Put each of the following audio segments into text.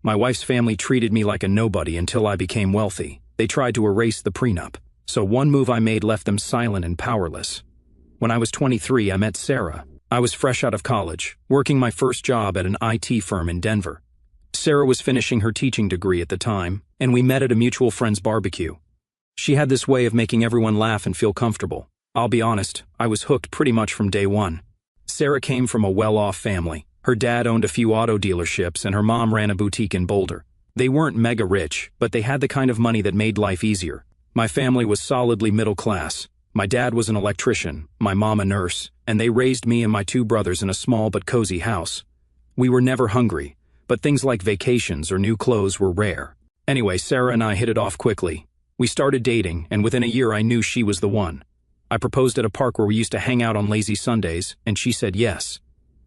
My wife's family treated me like a nobody until I became wealthy. They tried to erase the prenup, so one move I made left them silent and powerless. When I was 23, I met Sarah. I was fresh out of college, working my first job at an IT firm in Denver. Sarah was finishing her teaching degree at the time, and we met at a mutual friend's barbecue. She had this way of making everyone laugh and feel comfortable. I'll be honest, I was hooked pretty much from day one. Sarah came from a well-off family. Her dad owned a few auto dealerships and her mom ran a boutique in Boulder. They weren't mega rich, but they had the kind of money that made life easier. My family was solidly middle class. My dad was an electrician, my mom a nurse, and they raised me and my two brothers in a small but cozy house. We were never hungry, but things like vacations or new clothes were rare. Anyway, Sarah and I hit it off quickly. We started dating, and within a year I knew she was the one. I proposed at a park where we used to hang out on lazy Sundays, and she said yes.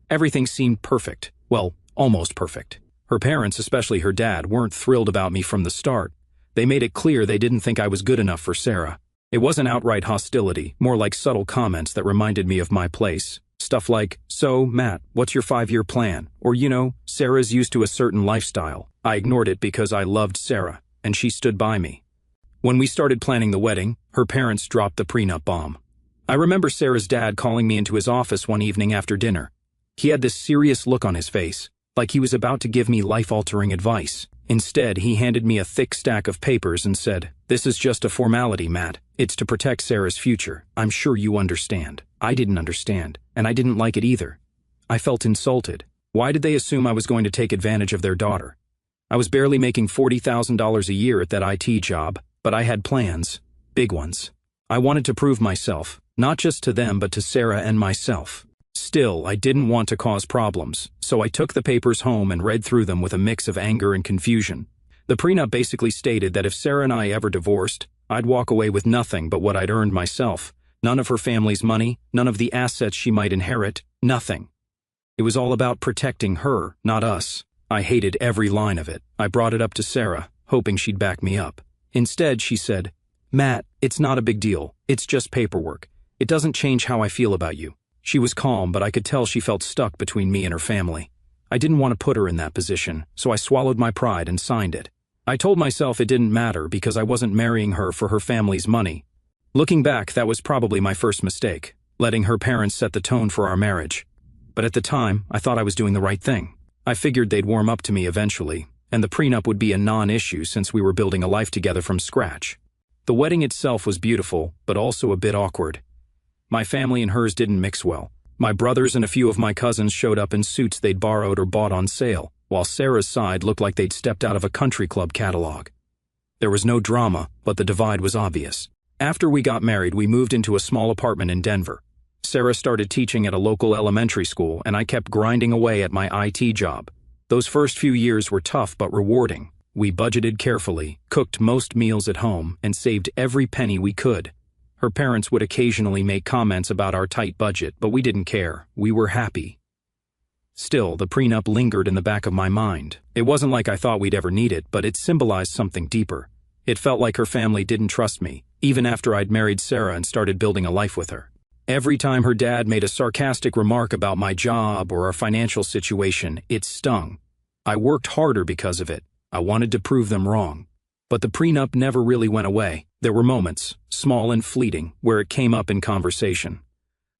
Everything seemed perfect. Well, almost perfect. Her parents, especially her dad, weren't thrilled about me from the start. They made it clear they didn't think I was good enough for Sarah. It wasn't outright hostility, more like subtle comments that reminded me of my place. Stuff like, "So, Matt, what's your 5-year plan?" Or, "Sarah's used to a certain lifestyle." I ignored it because I loved Sarah, and she stood by me. When we started planning the wedding, her parents dropped the prenup bomb. I remember Sarah's dad calling me into his office one evening after dinner. He had this serious look on his face, like he was about to give me life-altering advice. Instead, he handed me a thick stack of papers and said, "This is just a formality, Matt. It's to protect Sarah's future. I'm sure you understand." I didn't understand, and I didn't like it either. I felt insulted. Why did they assume I was going to take advantage of their daughter? I was barely making $40,000 a year at that IT job, but I had plans, big ones. I wanted to prove myself, not just to them but to Sarah and myself. Still, I didn't want to cause problems, so I took the papers home and read through them with a mix of anger and confusion. The prenup basically stated that if Sarah and I ever divorced, I'd walk away with nothing but what I'd earned myself. None of her family's money, none of the assets she might inherit, nothing. It was all about protecting her, not us. I hated every line of it. I brought it up to Sarah, hoping she'd back me up. Instead, she said, "Matt, it's not a big deal. It's just paperwork. It doesn't change how I feel about you." She was calm, but I could tell she felt stuck between me and her family. I didn't want to put her in that position, so I swallowed my pride and signed it. I told myself it didn't matter because I wasn't marrying her for her family's money. Looking back, that was probably my first mistake, letting her parents set the tone for our marriage. But at the time, I thought I was doing the right thing. I figured they'd warm up to me eventually, and the prenup would be a non-issue since we were building a life together from scratch. The wedding itself was beautiful, but also a bit awkward. My family and hers didn't mix well. My brothers and a few of my cousins showed up in suits they'd borrowed or bought on sale, while Sarah's side looked like they'd stepped out of a country club catalog. There was no drama, but the divide was obvious. After we got married, we moved into a small apartment in Denver. Sarah started teaching at a local elementary school, and I kept grinding away at my IT job. Those first few years were tough but rewarding. We budgeted carefully, cooked most meals at home, and saved every penny we could. Her parents would occasionally make comments about our tight budget, but we didn't care. We were happy. Still, the prenup lingered in the back of my mind. It wasn't like I thought we'd ever need it, but it symbolized something deeper. It felt like her family didn't trust me, even after I'd married Sarah and started building a life with her. Every time her dad made a sarcastic remark about my job or our financial situation, it stung. I worked harder because of it. I wanted to prove them wrong. But the prenup never really went away. There were moments, small and fleeting, where it came up in conversation.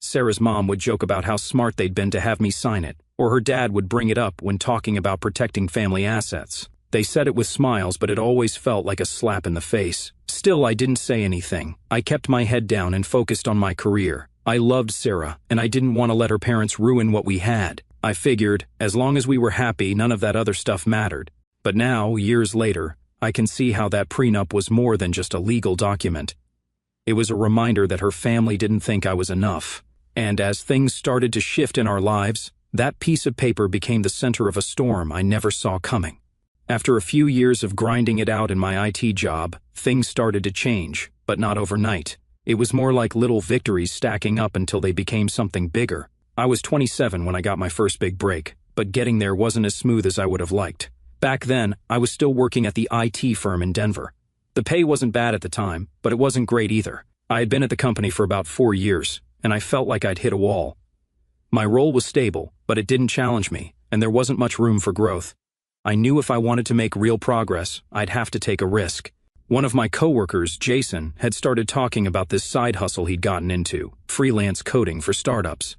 Sarah's mom would joke about how smart they'd been to have me sign it, or her dad would bring it up when talking about protecting family assets. They said it with smiles, but it always felt like a slap in the face. Still, I didn't say anything. I kept my head down and focused on my career. I loved Sarah, and I didn't want to let her parents ruin what we had. I figured, as long as we were happy, none of that other stuff mattered. But now, years later, I can see how that prenup was more than just a legal document. It was a reminder that her family didn't think I was enough. And as things started to shift in our lives, that piece of paper became the center of a storm I never saw coming. After a few years of grinding it out in my IT job, things started to change, but not overnight. It was more like little victories stacking up until they became something bigger. I was 27 when I got my first big break, but getting there wasn't as smooth as I would have liked. Back then, I was still working at the IT firm in Denver. The pay wasn't bad at the time, but it wasn't great either. I had been at the company for about 4 years, and I felt like I'd hit a wall. My role was stable, but it didn't challenge me, and there wasn't much room for growth. I knew if I wanted to make real progress, I'd have to take a risk. One of my coworkers, Jason, had started talking about this side hustle he'd gotten into, freelance coding for startups.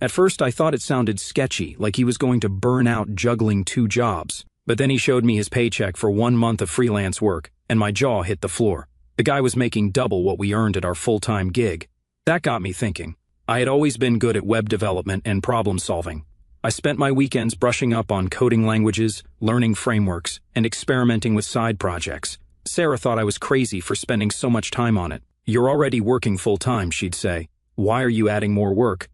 At first I thought it sounded sketchy, like he was going to burn out juggling 2 jobs. But then he showed me his paycheck for 1 month of freelance work, and my jaw hit the floor. The guy was making double what we earned at our full-time gig. That got me thinking. I had always been good at web development and problem solving. I spent my weekends brushing up on coding languages, learning frameworks, and experimenting with side projects. Sarah thought I was crazy for spending so much time on it. "You're already working full-time," she'd say. "Why are you adding more work?"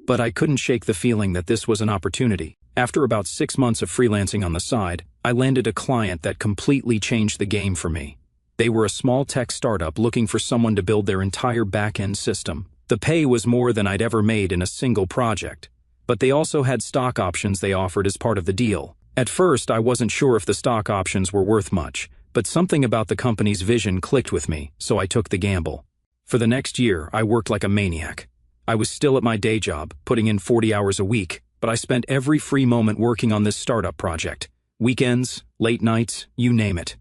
But I couldn't shake the feeling that this was an opportunity. After about 6 months of freelancing on the side, I landed a client that completely changed the game for me. They were a small tech startup looking for someone to build their entire back-end system. The pay was more than I'd ever made in a single project, but they also had stock options they offered as part of the deal. At first, I wasn't sure if the stock options were worth much, but something about the company's vision clicked with me, so I took the gamble. For the next year, I worked like a maniac. I was still at my day job, putting in 40 hours a week, but I spent every free moment working on this startup project. Weekends, late nights, you name it.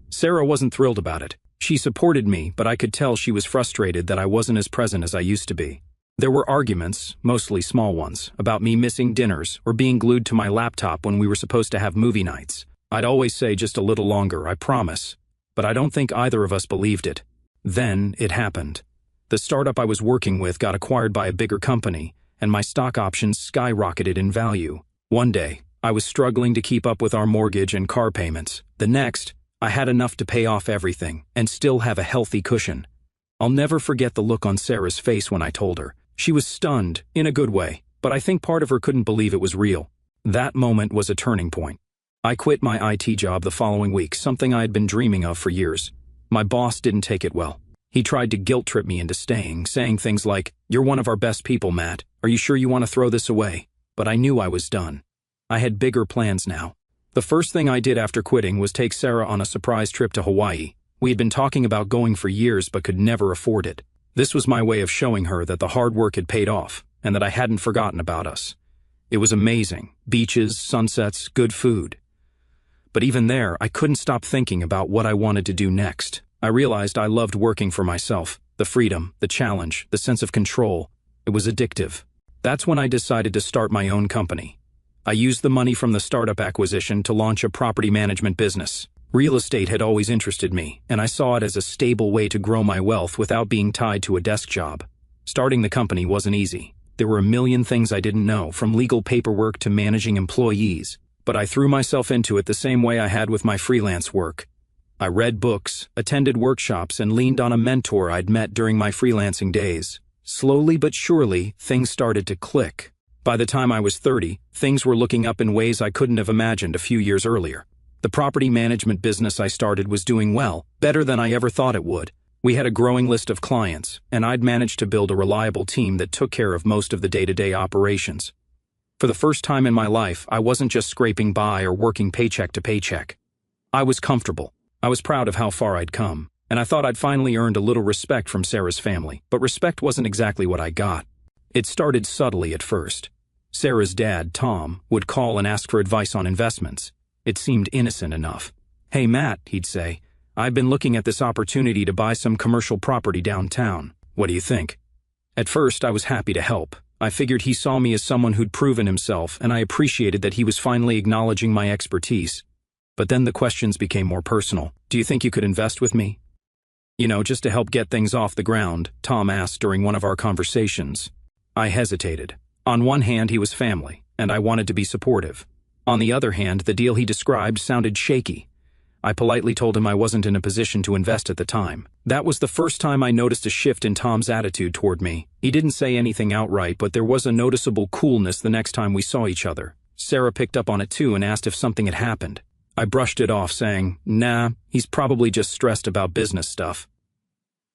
Sarah wasn't thrilled about it. She supported me, but I could tell she was frustrated that I wasn't as present as I used to be. There were arguments, mostly small ones, about me missing dinners or being glued to my laptop when we were supposed to have movie nights. I'd always say just a little longer, I promise. But I don't think either of us believed it. Then it happened. The startup I was working with got acquired by a bigger company, and my stock options skyrocketed in value. One day, I was struggling to keep up with our mortgage and car payments. The next, I had enough to pay off everything and still have a healthy cushion. I'll never forget the look on Sarah's face when I told her. She was stunned, in a good way, but I think part of her couldn't believe it was real. That moment was a turning point. I quit my IT job the following week, something I had been dreaming of for years. My boss didn't take it well. He tried to guilt-trip me into staying, saying things like, "You're one of our best people, Matt. Are you sure you want to throw this away?" But I knew I was done. I had bigger plans now. The first thing I did after quitting was take Sarah on a surprise trip to Hawaii. We had been talking about going for years but could never afford it. This was my way of showing her that the hard work had paid off and that I hadn't forgotten about us. It was amazing. Beaches, sunsets, good food. But even there, I couldn't stop thinking about what I wanted to do next. I realized I loved working for myself. The freedom, the challenge, the sense of control. It was addictive. That's when I decided to start my own company. I used the money from the startup acquisition to launch a property management business. Real estate had always interested me, and I saw it as a stable way to grow my wealth without being tied to a desk job. Starting the company wasn't easy. There were a million things I didn't know, from legal paperwork to managing employees. But I threw myself into it the same way I had with my freelance work. I read books, attended workshops, and leaned on a mentor I'd met during my freelancing days. Slowly but surely, things started to click. By the time I was 30, things were looking up in ways I couldn't have imagined a few years earlier. The property management business I started was doing well, better than I ever thought it would. We had a growing list of clients, and I'd managed to build a reliable team that took care of most of the day-to-day operations. For the first time in my life, I wasn't just scraping by or working paycheck to paycheck. I was comfortable. I was proud of how far I'd come, and I thought I'd finally earned a little respect from Sarah's family, but respect wasn't exactly what I got. It started subtly at first. Sarah's dad, Tom, would call and ask for advice on investments. It seemed innocent enough. "Hey, Matt," he'd say, "I've been looking at this opportunity to buy some commercial property downtown. What do you think?" At first, I was happy to help. I figured he saw me as someone who'd proven himself, and I appreciated that he was finally acknowledging my expertise. But then the questions became more personal. "Do you think you could invest with me?" Just to help get things off the ground, Tom asked during one of our conversations. I hesitated. On one hand, he was family, and I wanted to be supportive. On the other hand, the deal he described sounded shaky. I politely told him I wasn't in a position to invest at the time. That was the first time I noticed a shift in Tom's attitude toward me. He didn't say anything outright, but there was a noticeable coolness the next time we saw each other. Sarah picked up on it too and asked if something had happened. I brushed it off, saying, "Nah, he's probably just stressed about business stuff."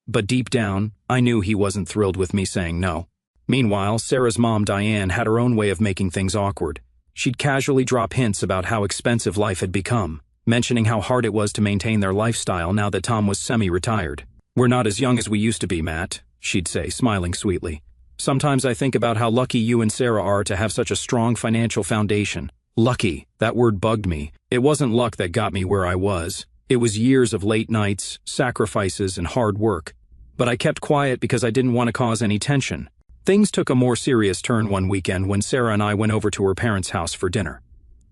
But deep down, I knew he wasn't thrilled with me saying no. Meanwhile, Sarah's mom, Diane, had her own way of making things awkward. She'd casually drop hints about how expensive life had become, mentioning how hard it was to maintain their lifestyle now that Tom was semi-retired. "We're not as young as we used to be, Matt," she'd say, smiling sweetly. "Sometimes I think about how lucky you and Sarah are to have such a strong financial foundation. Lucky, that word bugged me. It wasn't luck that got me where I was. It was years of late nights, sacrifices, and hard work. But I kept quiet because I didn't want to cause any tension. Things took a more serious turn one weekend when Sarah and I went over to her parents' house for dinner.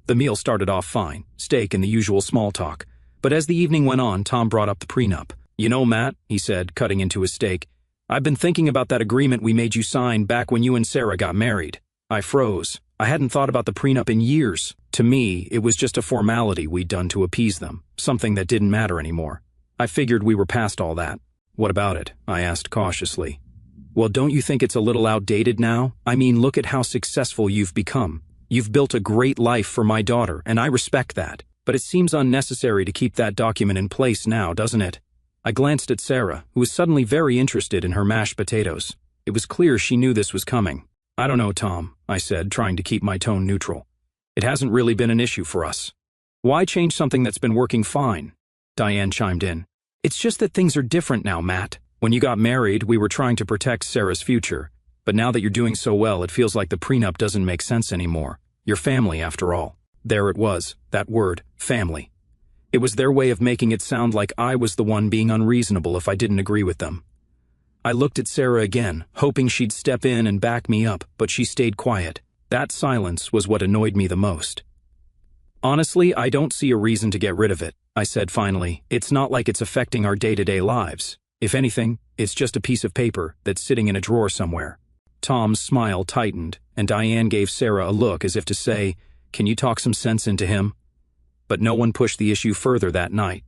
The meal started off fine, steak and the usual small talk. But as the evening went on, Tom brought up the prenup. "You know, Matt," he said, cutting into his steak, "I've been thinking about that agreement we made you sign back when you and Sarah got married." I froze. I hadn't thought about the prenup in years. To me, it was just a formality we'd done to appease them, something that didn't matter anymore. I figured we were past all that. "What about it?" I asked cautiously. "Well, don't you think it's a little outdated now? I mean, look at how successful you've become. You've built a great life for my daughter, and I respect that. But it seems unnecessary to keep that document in place now, doesn't it?" I glanced at Sarah, who was suddenly very interested in her mashed potatoes. It was clear she knew this was coming. "I don't know, Tom," I said, trying to keep my tone neutral. "It hasn't really been an issue for us." "Why change something that's been working fine?" Diane chimed in. "It's just that things are different now, Matt. When you got married, we were trying to protect Sarah's future. But now that you're doing so well, it feels like the prenup doesn't make sense anymore. Your family, after all." There it was, that word, family. It was their way of making it sound like I was the one being unreasonable if I didn't agree with them. I looked at Sarah again, hoping she'd step in and back me up, but she stayed quiet. That silence was what annoyed me the most. "Honestly, I don't see a reason to get rid of it," I said finally. "It's not like it's affecting our day-to-day lives. If anything, it's just a piece of paper that's sitting in a drawer somewhere." Tom's smile tightened, and Diane gave Sarah a look as if to say, "Can you talk some sense into him?" But no one pushed the issue further that night.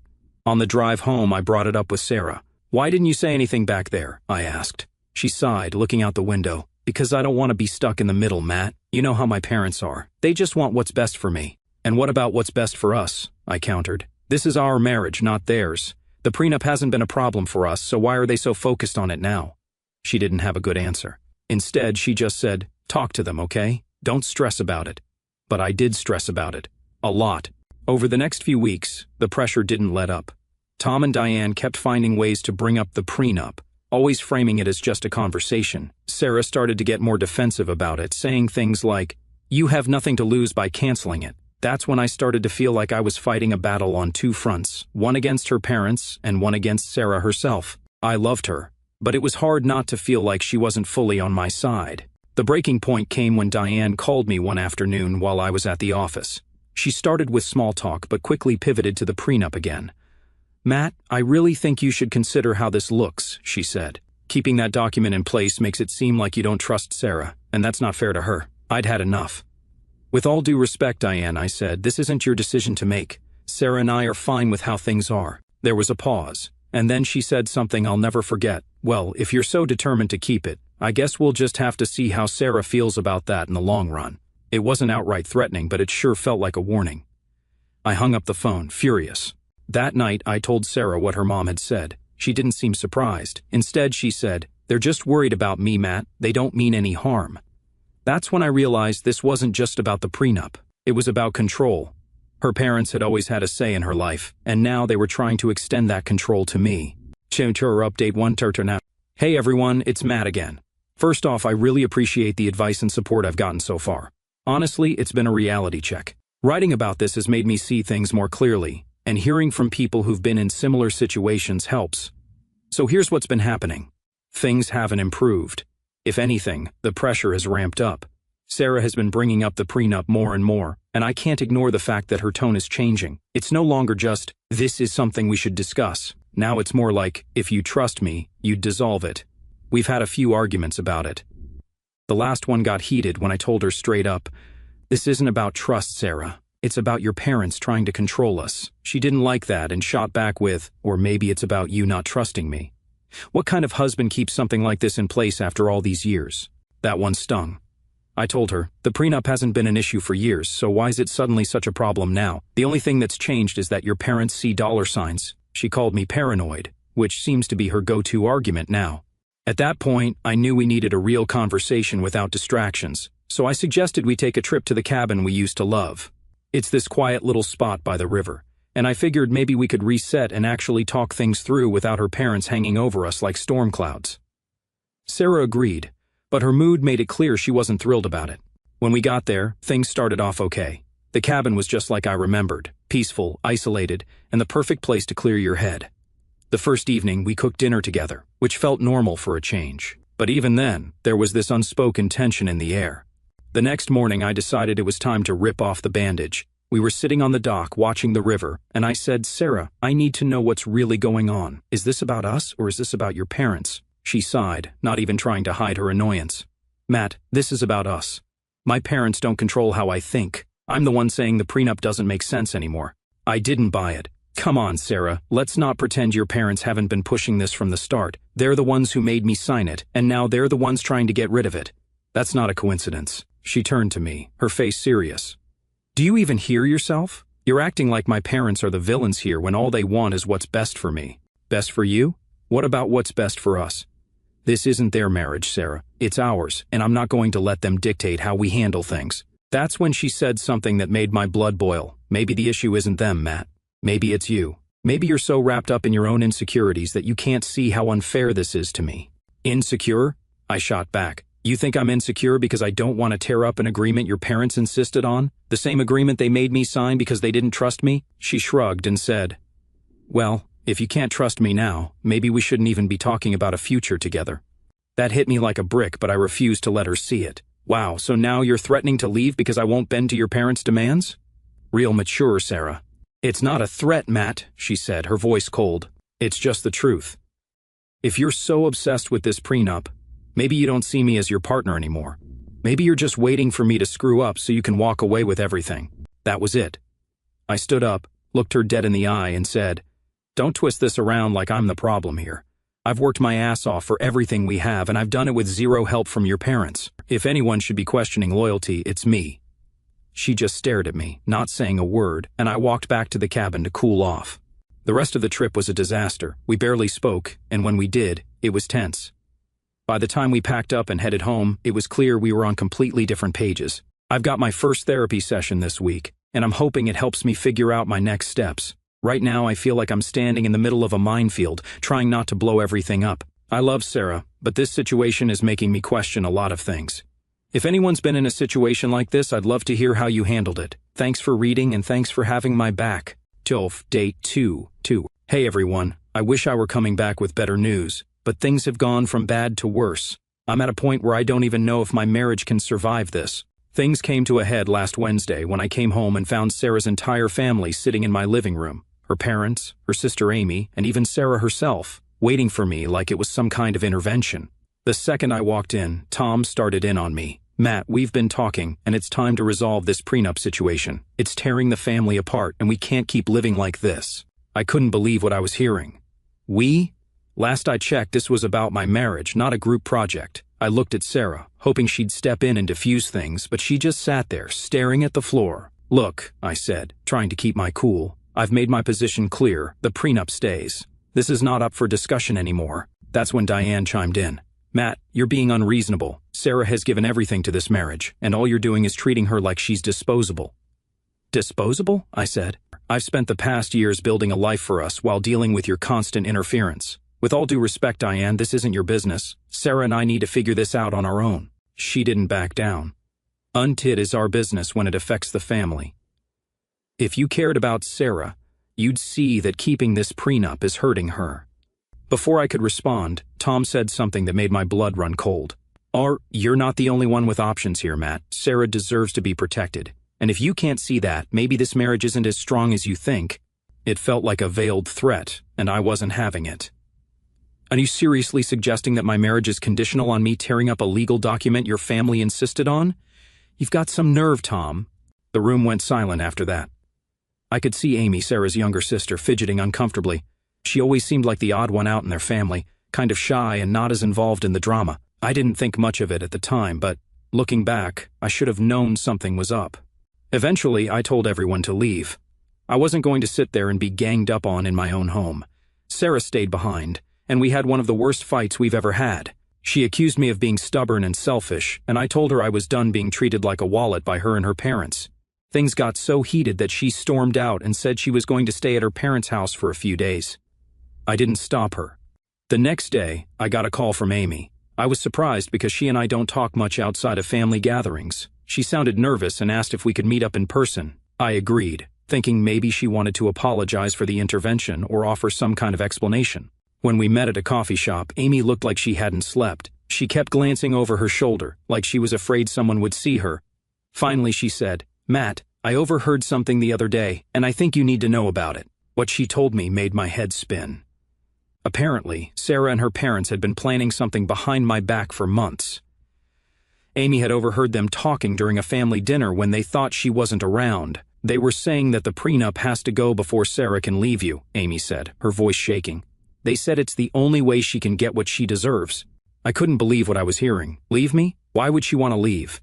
On the drive home, I brought it up with Sarah. "Why didn't you say anything back there?" I asked. She sighed, looking out the window. "Because I don't want to be stuck in the middle, Matt. You know how my parents are. They just want what's best for me." "And what about what's best for us?" I countered. "This is our marriage, not theirs. The prenup hasn't been a problem for us, so why are they so focused on it now?" She didn't have a good answer. Instead, she just said, "Talk to them, okay? Don't stress about it." But I did stress about it. A lot. Over the next few weeks, the pressure didn't let up. Tom and Diane kept finding ways to bring up the prenup, always framing it as just a conversation. Sarah started to get more defensive about it, saying things like, "You have nothing to lose by canceling it." That's when I started to feel like I was fighting a battle on two fronts, one against her parents and one against Sarah herself. I loved her, but it was hard not to feel like she wasn't fully on my side. The breaking point came when Diane called me one afternoon while I was at the office. She started with small talk but quickly pivoted to the prenup again. "Matt, I really think you should consider how this looks," she said. "Keeping that document in place makes it seem like you don't trust Sarah, and that's not fair to her. I'd had enough." "With all due respect, Diane," I said, "this isn't your decision to make. Sarah and I are fine with how things are." There was a pause, and then she said something I'll never forget. "Well, if you're so determined to keep it, I guess we'll just have to see how Sarah feels about that in the long run." It wasn't outright threatening, but it sure felt like a warning. I hung up the phone, furious. That night, I told Sarah what her mom had said. She didn't seem surprised. Instead, she said, "They're just worried about me, Matt. They don't mean any harm." That's when I realized this wasn't just about the prenup. It was about control. Her parents had always had a say in her life, and now they were trying to extend that control to me. Update 1 now. Hey everyone, it's Matt again. First off, I really appreciate the advice and support I've gotten so far. Honestly, it's been a reality check. Writing about this has made me see things more clearly, and hearing from people who've been in similar situations helps. So here's what's been happening. Things haven't improved. If anything, the pressure has ramped up. Sarah has been bringing up the prenup more and more, and I can't ignore the fact that her tone is changing. It's no longer just, "This is something we should discuss." Now it's more like, "If you trust me, you'd dissolve it." We've had a few arguments about it. The last one got heated when I told her straight up, "This isn't about trust, Sarah. It's about your parents trying to control us." She didn't like that and shot back with, "Or maybe it's about you not trusting me. What kind of husband keeps something like this in place after all these years?" That one stung. I told her, "The prenup hasn't been an issue for years, so why is it suddenly such a problem now? The only thing that's changed is that your parents see dollar signs." She called me paranoid, which seems to be her go-to argument now. At that point, I knew we needed a real conversation without distractions, so I suggested we take a trip to the cabin we used to love. It's this quiet little spot by the river, and I figured maybe we could reset and actually talk things through without her parents hanging over us like storm clouds. Sarah agreed, but her mood made it clear she wasn't thrilled about it. When we got there, things started off okay. The cabin was just like I remembered, peaceful, isolated, and the perfect place to clear your head. The first evening, we cooked dinner together, which felt normal for a change. But even then, there was this unspoken tension in the air. The next morning, I decided it was time to rip off the bandage. We were sitting on the dock watching the river, and I said, "Sarah, I need to know what's really going on. Is this about us, or is this about your parents?" She sighed, not even trying to hide her annoyance. "Matt, this is about us. My parents don't control how I think. I'm the one saying the prenup doesn't make sense anymore." I didn't buy it. "Come on, Sarah, let's not pretend your parents haven't been pushing this from the start. They're the ones who made me sign it, and now they're the ones trying to get rid of it. That's not a coincidence." She turned to me, her face serious. "Do you even hear yourself? You're acting like my parents are the villains here when all they want is what's best for me. Best for you? What about what's best for us? This isn't their marriage, Sarah. It's ours, and I'm not going to let them dictate how we handle things." That's when she said something that made my blood boil. "Maybe the issue isn't them, Matt. Maybe it's you. Maybe you're so wrapped up in your own insecurities that you can't see how unfair this is to me." "Insecure?" I shot back. "You think I'm insecure because I don't want to tear up an agreement your parents insisted on? The same agreement they made me sign because they didn't trust me?" She shrugged and said, "Well, if you can't trust me now, maybe we shouldn't even be talking about a future together." That hit me like a brick, but I refused to let her see it. "Wow, so now you're threatening to leave because I won't bend to your parents' demands?" "Real mature, Sarah." "It's not a threat, Matt," she said, her voice cold. "It's just the truth. If you're so obsessed with this prenup, maybe you don't see me as your partner anymore. Maybe you're just waiting for me to screw up so you can walk away with everything." That was it. I stood up, looked her dead in the eye, and said, "Don't twist this around like I'm the problem here. I've worked my ass off for everything we have, and I've done it with zero help from your parents. If anyone should be questioning loyalty, it's me." She just stared at me, not saying a word, and I walked back to the cabin to cool off. The rest of the trip was a disaster. We barely spoke, and when we did, it was tense. By the time we packed up and headed home, it was clear we were on completely different pages. I've got my first therapy session this week, and I'm hoping it helps me figure out my next steps. Right now, I feel like I'm standing in the middle of a minefield, trying not to blow everything up. I love Sarah, but this situation is making me question a lot of things. If anyone's been in a situation like this, I'd love to hear how you handled it. Thanks for reading and thanks for having my back. Tilf, Date 2. Hey everyone, I wish I were coming back with better news, but things have gone from bad to worse. I'm at a point where I don't even know if my marriage can survive this. Things came to a head last Wednesday when I came home and found Sarah's entire family sitting in my living room. Her parents, her sister Amy, and even Sarah herself, waiting for me like it was some kind of intervention. The second I walked in, Tom started in on me. "Matt, we've been talking, and it's time to resolve this prenup situation. It's tearing the family apart, and we can't keep living like this." I couldn't believe what I was hearing. "We?" Last I checked, this was about my marriage, not a group project. I looked at Sarah, hoping she'd step in and diffuse things, but she just sat there, staring at the floor. "Look," I said, trying to keep my cool. "I've made my position clear. The prenup stays. This is not up for discussion anymore." That's when Diane chimed in. "Matt, you're being unreasonable. Sarah has given everything to this marriage, and all you're doing is treating her like she's disposable." "Disposable?" I said. "I've spent the past years building a life for us while dealing with your constant interference. With all due respect, Diane, this isn't your business. Sarah and I need to figure this out on our own." She didn't back down. "Untit is our business when it affects the family. If you cared about Sarah, you'd see that keeping this prenup is hurting her." Before I could respond, Tom said something that made my blood run cold. You're not the only one with options here, Matt. Sarah deserves to be protected. And if you can't see that, maybe this marriage isn't as strong as you think." It felt like a veiled threat, and I wasn't having it. "Are you seriously suggesting that my marriage is conditional on me tearing up a legal document your family insisted on? You've got some nerve, Tom." The room went silent after that. I could see Amy, Sarah's younger sister, fidgeting uncomfortably. She always seemed like the odd one out in their family, kind of shy and not as involved in the drama. I didn't think much of it at the time, but looking back, I should have known something was up. Eventually, I told everyone to leave. I wasn't going to sit there and be ganged up on in my own home. Sarah stayed behind, and we had one of the worst fights we've ever had. She accused me of being stubborn and selfish, and I told her I was done being treated like a wallet by her and her parents. Things got so heated that she stormed out and said she was going to stay at her parents' house for a few days. I didn't stop her. The next day, I got a call from Amy. I was surprised because she and I don't talk much outside of family gatherings. She sounded nervous and asked if we could meet up in person. I agreed, thinking maybe she wanted to apologize for the intervention or offer some kind of explanation. When we met at a coffee shop, Amy looked like she hadn't slept. She kept glancing over her shoulder, like she was afraid someone would see her. Finally she said, "Matt, I overheard something the other day, and I think you need to know about it." What she told me made my head spin. Apparently, Sarah and her parents had been planning something behind my back for months. Amy had overheard them talking during a family dinner when they thought she wasn't around. They were saying that the prenup has to go before Sarah can leave you, Amy said, her voice shaking. They said it's the only way she can get what she deserves. I couldn't believe what I was hearing. Leave me? Why would she want to leave?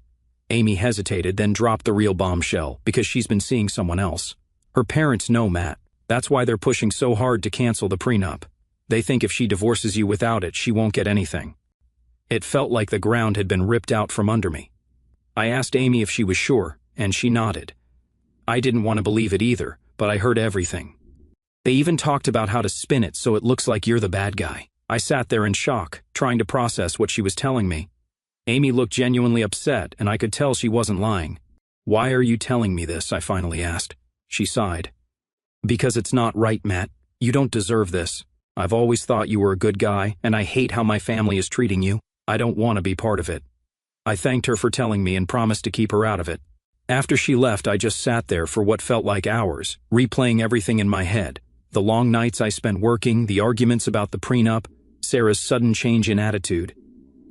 Amy hesitated, then dropped the real bombshell, because she's been seeing someone else. Her parents know Matt. That's why they're pushing so hard to cancel the prenup. They think if she divorces you without it, she won't get anything. It felt like the ground had been ripped out from under me. I asked Amy if she was sure, and she nodded. I didn't want to believe it either, but I heard everything. They even talked about how to spin it so it looks like you're the bad guy. I sat there in shock, trying to process what she was telling me. Amy looked genuinely upset, and I could tell she wasn't lying. "Why are you telling me this?" I finally asked. She sighed. "Because it's not right, Matt. You don't deserve this. I've always thought you were a good guy, and I hate how my family is treating you. I don't want to be part of it." I thanked her for telling me and promised to keep her out of it. After she left, I just sat there for what felt like hours, replaying everything in my head. The long nights I spent working, the arguments about the prenup, Sarah's sudden change in attitude.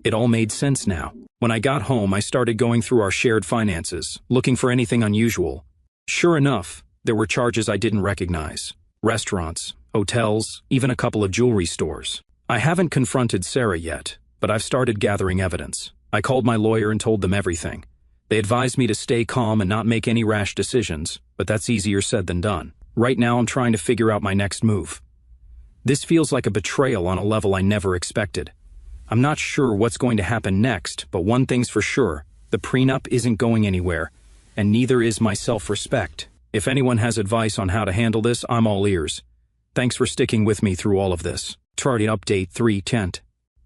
It all made sense now. When I got home, I started going through our shared finances, looking for anything unusual. Sure enough, there were charges I didn't recognize. Restaurants, hotels, even a couple of jewelry stores. I haven't confronted Sarah yet, but I've started gathering evidence. I called my lawyer and told them everything. They advised me to stay calm and not make any rash decisions, but that's easier said than done. Right now I'm trying to figure out my next move. This feels like a betrayal on a level I never expected. I'm not sure what's going to happen next, but one thing's for sure, the prenup isn't going anywhere, and neither is my self-respect. If anyone has advice on how to handle this, I'm all ears. Thanks for sticking with me through all of this. Charting Update 3:10.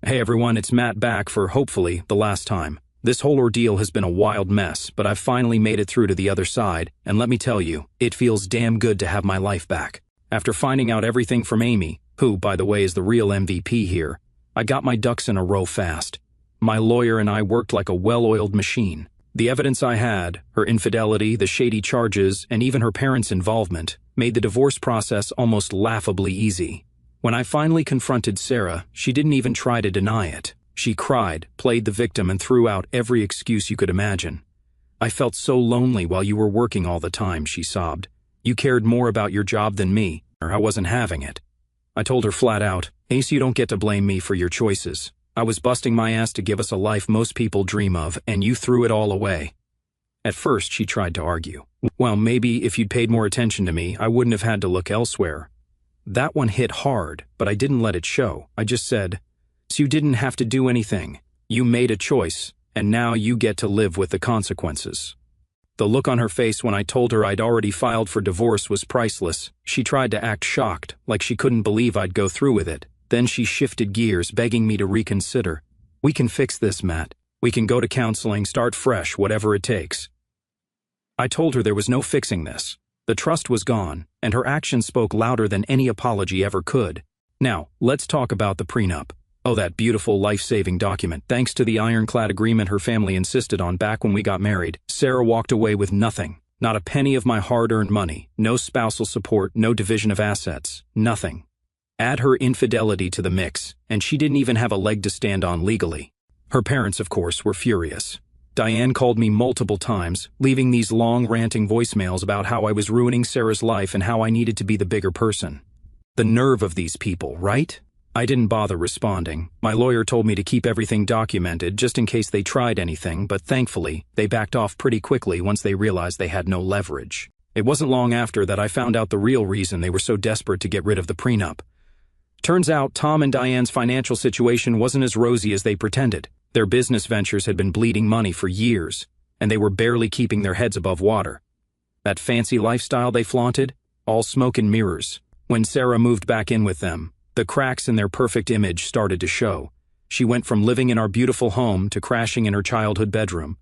Hey everyone, it's Matt back for, hopefully, the last time. This whole ordeal has been a wild mess, but I've finally made it through to the other side, and let me tell you, it feels damn good to have my life back. After finding out everything from Amy, who, by the way, is the real MVP here, I got my ducks in a row fast. My lawyer and I worked like a well-oiled machine. The evidence I had, her infidelity, the shady charges, and even her parents' involvement, made the divorce process almost laughably easy. When I finally confronted Sarah, she didn't even try to deny it. She cried, played the victim, and threw out every excuse you could imagine. "I felt so lonely while you were working all the time," she sobbed. "You cared more about your job than me, or I wasn't having it." I told her flat out, "Ace, you don't get to blame me for your choices. I was busting my ass to give us a life most people dream of, and you threw it all away." At first, she tried to argue. "Well, maybe if you'd paid more attention to me, I wouldn't have had to look elsewhere." That one hit hard, but I didn't let it show. I just said, "So you didn't have to do anything. You made a choice, and now you get to live with the consequences." The look on her face when I told her I'd already filed for divorce was priceless. She tried to act shocked, like she couldn't believe I'd go through with it. Then she shifted gears, begging me to reconsider. "We can fix this, Matt. We can go to counseling, start fresh, whatever it takes." I told her there was no fixing this. The trust was gone, and her actions spoke louder than any apology ever could. Now, let's talk about the prenup. Oh, that beautiful life-saving document. Thanks to the ironclad agreement her family insisted on back when we got married, Sarah walked away with nothing. Not a penny of my hard-earned money, no spousal support, no division of assets, nothing. Add her infidelity to the mix, and she didn't even have a leg to stand on legally. Her parents, of course, were furious. Diane called me multiple times, leaving these long, ranting voicemails about how I was ruining Sarah's life and how I needed to be the bigger person. The nerve of these people, right? I didn't bother responding. My lawyer told me to keep everything documented just in case they tried anything, but thankfully, they backed off pretty quickly once they realized they had no leverage. It wasn't long after that I found out the real reason they were so desperate to get rid of the prenup. Turns out Tom and Diane's financial situation wasn't as rosy as they pretended. Their business ventures had been bleeding money for years, and they were barely keeping their heads above water. That fancy lifestyle they flaunted? All smoke and mirrors. When Sarah moved back in with them, the cracks in their perfect image started to show. She went from living in our beautiful home to crashing in her childhood bedroom.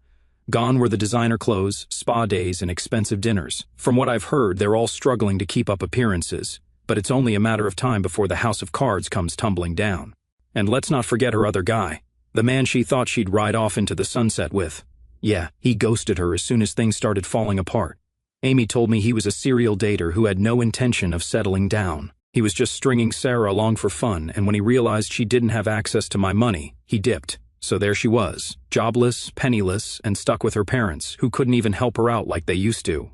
Gone were the designer clothes, spa days, and expensive dinners. From what I've heard, they're all struggling to keep up appearances, but it's only a matter of time before the house of cards comes tumbling down. And let's not forget her other guy, the man she thought she'd ride off into the sunset with. Yeah, he ghosted her as soon as things started falling apart. Amy told me he was a serial dater who had no intention of settling down. He was just stringing Sarah along for fun, and when he realized she didn't have access to my money, he dipped. So there she was, jobless, penniless, and stuck with her parents, who couldn't even help her out like they used to.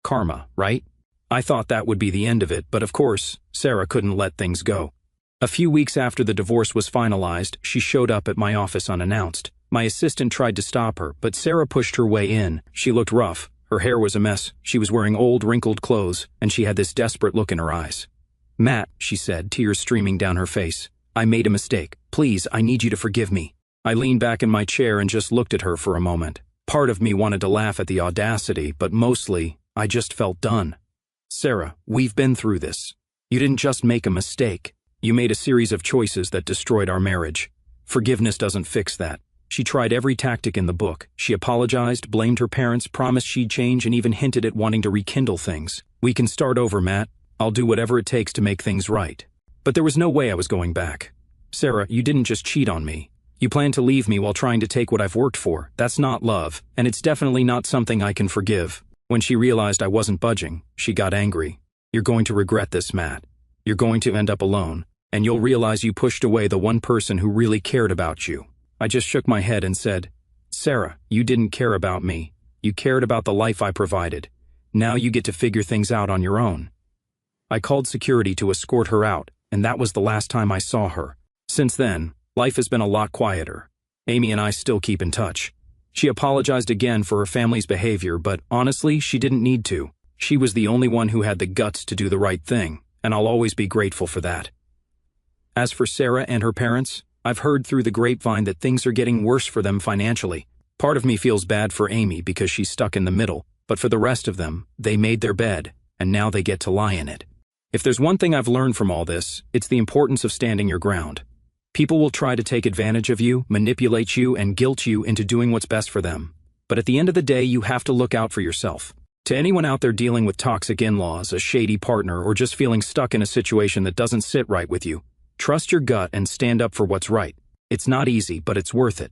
Karma, right? I thought that would be the end of it, but of course, Sarah couldn't let things go. A few weeks after the divorce was finalized, she showed up at my office unannounced. My assistant tried to stop her, but Sarah pushed her way in. She looked rough. Her hair was a mess. She was wearing old, wrinkled clothes, and she had this desperate look in her eyes. "Matt," she said, tears streaming down her face, "I made a mistake. Please, I need you to forgive me." I leaned back in my chair and just looked at her for a moment. Part of me wanted to laugh at the audacity, but mostly, I just felt done. "Sarah, we've been through this. You didn't just make a mistake. You made a series of choices that destroyed our marriage. Forgiveness doesn't fix that." She tried every tactic in the book. She apologized, blamed her parents, promised she'd change, and even hinted at wanting to rekindle things. "We can start over, Matt. I'll do whatever it takes to make things right." But there was no way I was going back. "Sarah, you didn't just cheat on me. You planned to leave me while trying to take what I've worked for. That's not love, and it's definitely not something I can forgive." When she realized I wasn't budging, she got angry. "You're going to regret this, Matt. You're going to end up alone, and you'll realize you pushed away the one person who really cared about you." I just shook my head and said, "Sarah, you didn't care about me. You cared about the life I provided. Now you get to figure things out on your own." I called security to escort her out, and that was the last time I saw her. Since then, life has been a lot quieter. Amy and I still keep in touch. She apologized again for her family's behavior, but honestly, she didn't need to. She was the only one who had the guts to do the right thing, and I'll always be grateful for that. As for Sarah and her parents, I've heard through the grapevine that things are getting worse for them financially. Part of me feels bad for Amy because she's stuck in the middle, but for the rest of them, they made their bed, and now they get to lie in it. If there's one thing I've learned from all this, it's the importance of standing your ground. People will try to take advantage of you, manipulate you, and guilt you into doing what's best for them. But at the end of the day, you have to look out for yourself. To anyone out there dealing with toxic in-laws, a shady partner, or just feeling stuck in a situation that doesn't sit right with you, trust your gut and stand up for what's right. It's not easy, but it's worth it.